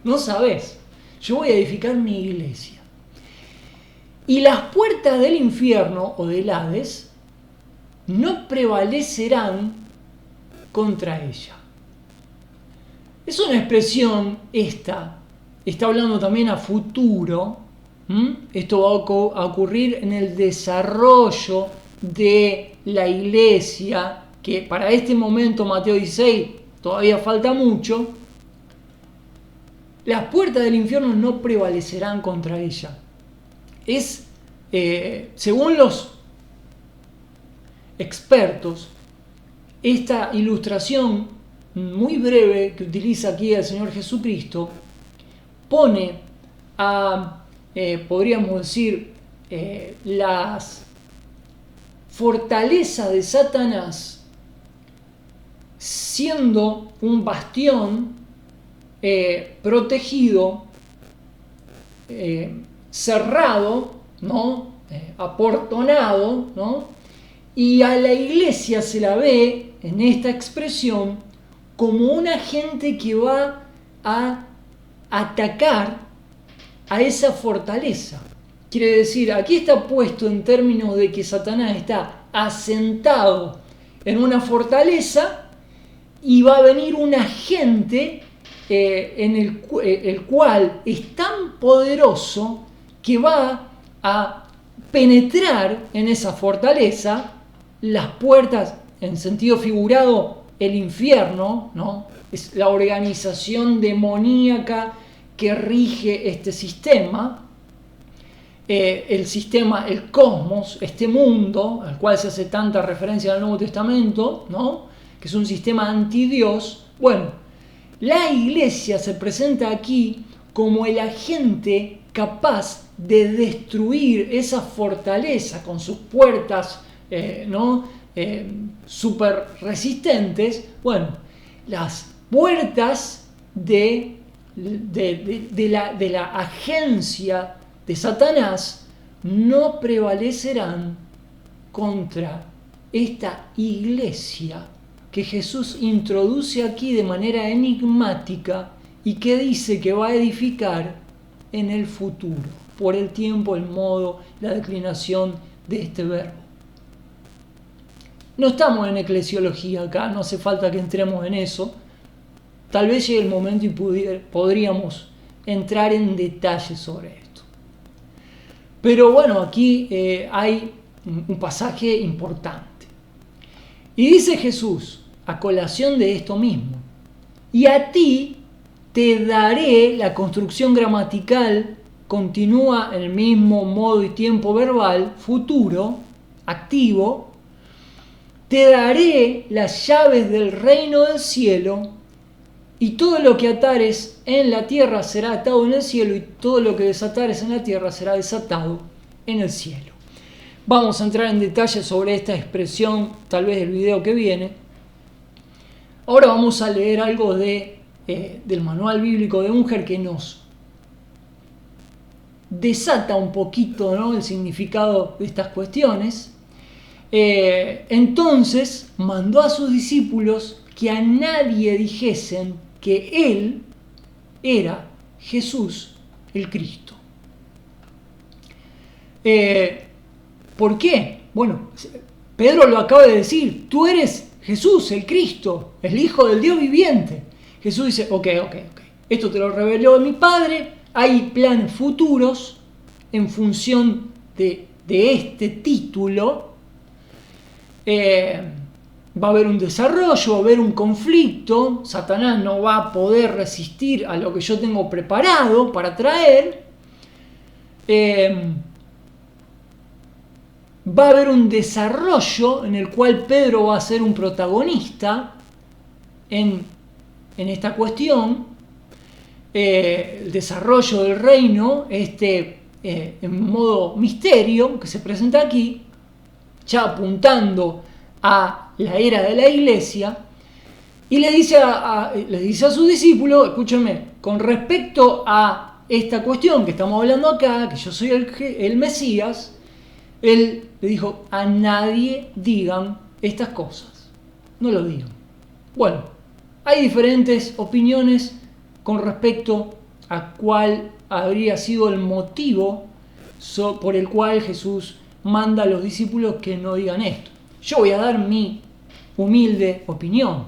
no sabés, yo voy a edificar mi iglesia. Y las puertas del infierno o del Hades no prevalecerán contra ella. Es una expresión está hablando también a futuro. Esto va a ocurrir en el desarrollo de la iglesia, que para este momento, Mateo 16, todavía falta mucho. Las puertas del infierno no prevalecerán contra ella. Según los expertos, esta ilustración muy breve que utiliza aquí el Señor Jesucristo pone podríamos decir, las fortalezas de Satanás siendo un bastión protegido, cerrado, ¿no? Aportonado, ¿no? Y a la iglesia se la ve en esta expresión como un agente que va a atacar a esa fortaleza. Quiere decir, aquí está puesto en términos de que Satanás está asentado en una fortaleza y va a venir un agente en el cual es tan poderoso que va a penetrar en esa fortaleza, las puertas, en sentido figurado, el infierno, ¿no? Es la organización demoníaca que rige este sistema, el cosmos, este mundo, al cual se hace tanta referencia en el Nuevo Testamento, ¿no? Que es un sistema antidios. Bueno, la iglesia se presenta aquí como el agente capaz de destruir esa fortaleza con sus puertas, súper resistentes. Bueno, las puertas de la agencia de Satanás no prevalecerán contra esta iglesia que Jesús introduce aquí de manera enigmática y que dice que va a edificar en el futuro, por el tiempo, el modo, la declinación de este verbo. No estamos en eclesiología acá, no hace falta que entremos en eso. Tal vez llegue el momento y podríamos entrar en detalles sobre esto. Pero bueno, aquí hay un pasaje importante. Y dice Jesús, a colación de esto mismo, y a ti te daré, la construcción gramatical continúa en el mismo modo y tiempo verbal, futuro, activo, te daré las llaves del reino del cielo, y todo lo que atares en la tierra será atado en el cielo, y todo lo que desatares en la tierra será desatado en el cielo. Vamos a entrar en detalle sobre esta expresión, tal vez el video que viene. Ahora vamos a leer algo del manual bíblico de Unger que nos desata un poquito, ¿no?, el significado de estas cuestiones. Entonces mandó a sus discípulos que a nadie dijesen que él era Jesús el Cristo. ¿Por qué? Bueno, Pedro lo acaba de decir, tú eres Jesús el Cristo, el Hijo del Dios viviente. Jesús dice, ok, esto te lo reveló mi Padre, hay planes futuros en función de este título. Va a haber un desarrollo, va a haber un conflicto, Satanás no va a poder resistir a lo que yo tengo preparado para traer, va a haber un desarrollo en el cual Pedro va a ser un protagonista en esta cuestión, el desarrollo del reino, en modo misterio que se presenta aquí, ya apuntando a la era de la iglesia, y le dice a sus discípulos, escúchenme, con respecto a esta cuestión que estamos hablando acá, que yo soy el Mesías, Él le dijo, a nadie digan estas cosas, no lo digan. Bueno, hay diferentes opiniones con respecto a cuál habría sido el motivo por el cual Jesús manda a los discípulos que no digan esto. Yo voy a dar mi humilde opinión.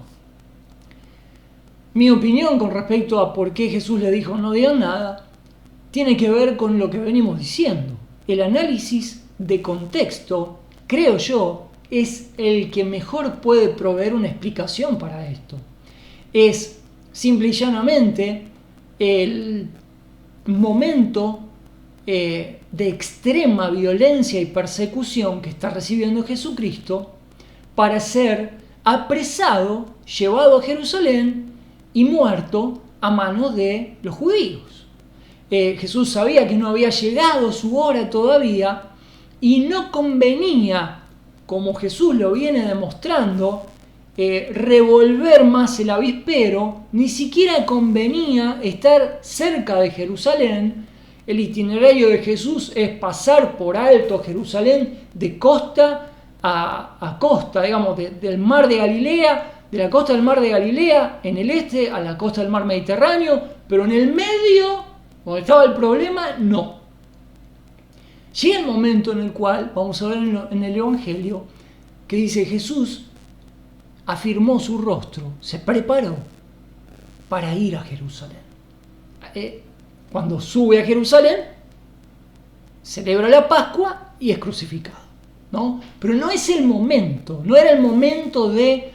Mi opinión con respecto a por qué Jesús le dijo no digan nada tiene que ver con lo que venimos diciendo. El análisis de contexto, creo yo, es el que mejor puede proveer una explicación para esto. Es simple y llanamente el momento de extrema violencia y persecución que está recibiendo Jesucristo para ser apresado, llevado a Jerusalén y muerto a manos de los judíos. Jesús sabía que no había llegado su hora todavía y no convenía, como Jesús lo viene demostrando, revolver más el avispero, ni siquiera convenía estar cerca de Jerusalén. El itinerario de Jesús es pasar por alto Jerusalén de costa a costa, digamos, del mar de Galilea, de la costa del mar de Galilea en el este a la costa del mar Mediterráneo, pero en el medio, donde estaba el problema, no. Llega el momento en el cual, vamos a ver en el Evangelio, que dice Jesús afirmó su rostro, se preparó para ir a Jerusalén. Cuando sube a Jerusalén, celebra la Pascua y es crucificado, ¿no? Pero no es el momento, no era el momento de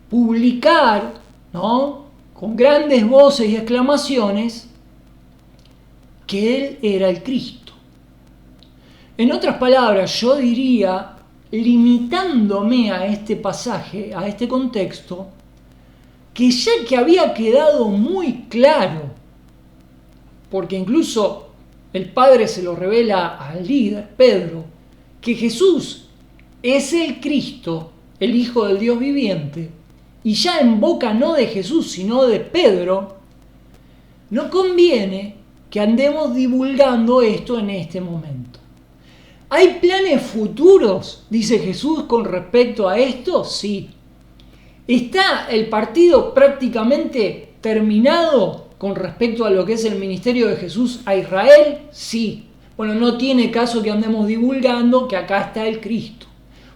publicar, ¿no?, con grandes voces y exclamaciones que Él era el Cristo. En otras palabras, yo diría, limitándome a este pasaje, a este contexto, que ya que había quedado muy claro, porque incluso el Padre se lo revela al líder, Pedro, que Jesús es el Cristo, el Hijo del Dios viviente, y ya en boca no de Jesús, sino de Pedro, no conviene que andemos divulgando esto en este momento. ¿Hay planes futuros, dice Jesús, con respecto a esto? Sí. ¿Está el partido prácticamente terminado con respecto a lo que es el ministerio de Jesús a Israel? Sí. Bueno, no tiene caso que andemos divulgando que acá está el Cristo.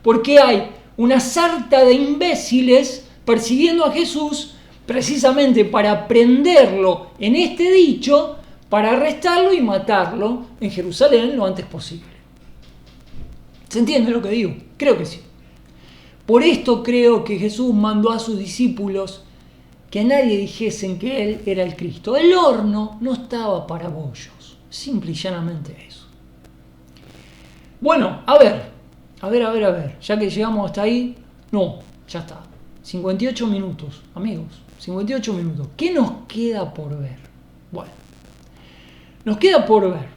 Porque hay una sarta de imbéciles persiguiendo a Jesús precisamente para prenderlo en este dicho, para arrestarlo y matarlo en Jerusalén lo antes posible. ¿Se entiende lo que digo? Creo que sí. Por esto creo que Jesús mandó a sus discípulos que a nadie dijesen que Él era el Cristo. El horno no estaba para bollos. Simple y llanamente eso. Bueno, a ver. Ya que llegamos hasta ahí, no, ya está. 58 minutos, amigos. 58 minutos. ¿Qué nos queda por ver? Bueno, nos queda por ver.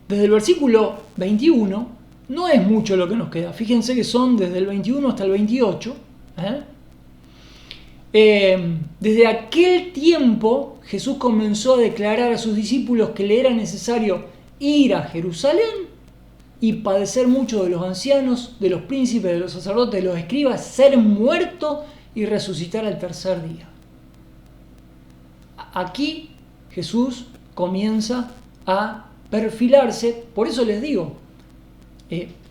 Desde el versículo 21, no es mucho lo que nos queda. Fíjense que son desde el 21 hasta el 28. Desde aquel tiempo, Jesús comenzó a declarar a sus discípulos que le era necesario ir a Jerusalén y padecer mucho de los ancianos, de los príncipes, de los sacerdotes, de los escribas, ser muerto y resucitar al tercer día. Aquí Jesús comienza a perfilarse, por eso les digo,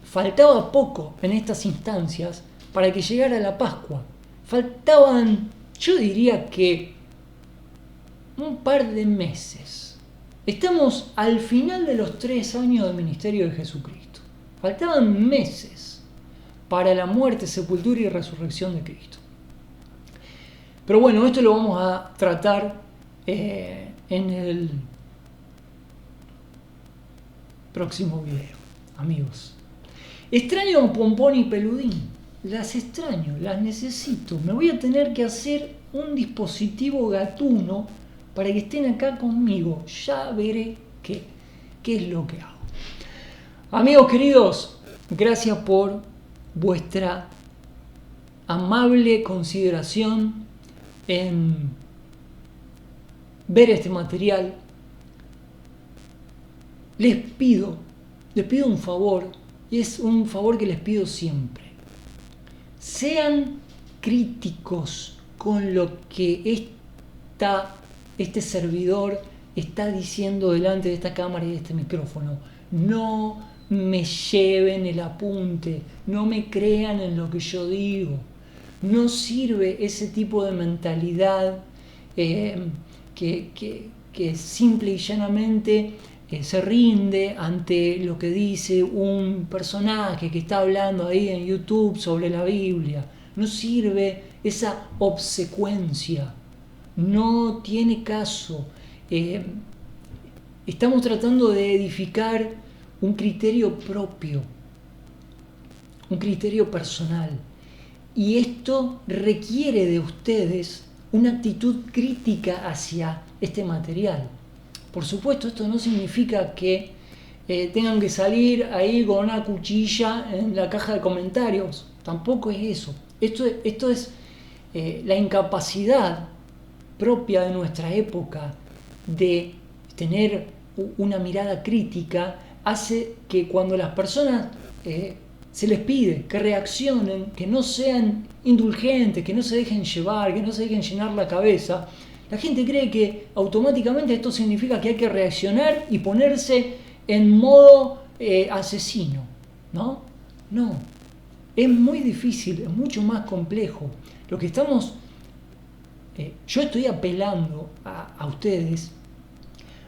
faltaba poco en estas instancias para que llegara la Pascua. Faltaban, yo diría que un par de meses. Estamos al final de los 3 años del ministerio de Jesucristo. Faltaban meses para la muerte, sepultura y resurrección de Cristo. Pero bueno, esto lo vamos a tratar en el próximo video, amigos. Extraño a Pompón y Peludín. Las extraño, las necesito. Me voy a tener que hacer un dispositivo gatuno para que estén acá conmigo. Ya veré qué es lo que hago. Amigos queridos, gracias por vuestra amable consideración en ver este material. les pido un favor, y es un favor que les pido siempre. Sean críticos con lo que este servidor está diciendo delante de esta cámara y de este micrófono. No me lleven el apunte, no me crean en lo que yo digo. No sirve ese tipo de mentalidad que simple y llanamente se rinde ante lo que dice un personaje que está hablando ahí en YouTube sobre la Biblia. No sirve esa obsecuencia. No tiene caso. Estamos tratando de edificar un criterio propio, un criterio personal. Y esto requiere de ustedes una actitud crítica hacia este material. Por supuesto, esto no significa que tengan que salir ahí con una cuchilla en la caja de comentarios. Tampoco es eso. Esto es la incapacidad propia de nuestra época de tener una mirada crítica, hace que cuando las personas se les pide que reaccionen, que no sean indulgentes, que no se dejen llevar, que no se dejen llenar la cabeza, la gente cree que automáticamente esto significa que hay que reaccionar y ponerse en modo asesino, ¿no? No, es muy difícil, es mucho más complejo. Lo que yo estoy apelando a ustedes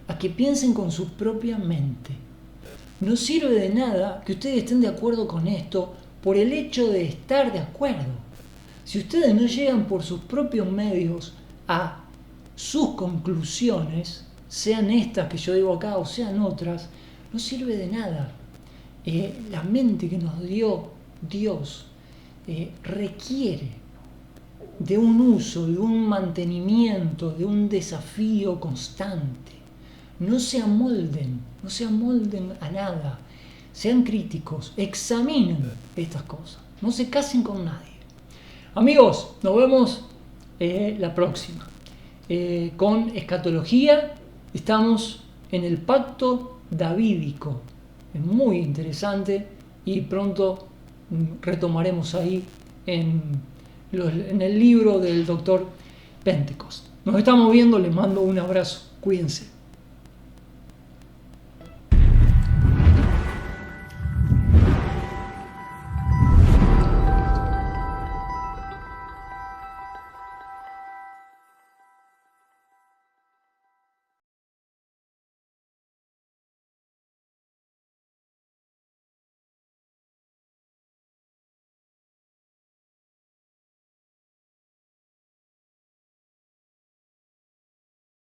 a que piensen con su propia mente. No sirve de nada que ustedes estén de acuerdo con esto por el hecho de estar de acuerdo. Si ustedes no llegan por sus propios medios a sus conclusiones, sean estas que yo digo acá o sean otras, no sirve de nada. La mente que nos dio Dios requiere de un uso, de un mantenimiento, de un desafío constante. No se amolden a nada. Sean críticos, examinen estas cosas. No se casen con nadie. Amigos, nos vemos la próxima. Con escatología estamos en el pacto davídico. Es muy interesante y pronto retomaremos ahí en el libro del doctor Pentecost. Nos estamos viendo, les mando un abrazo. Cuídense.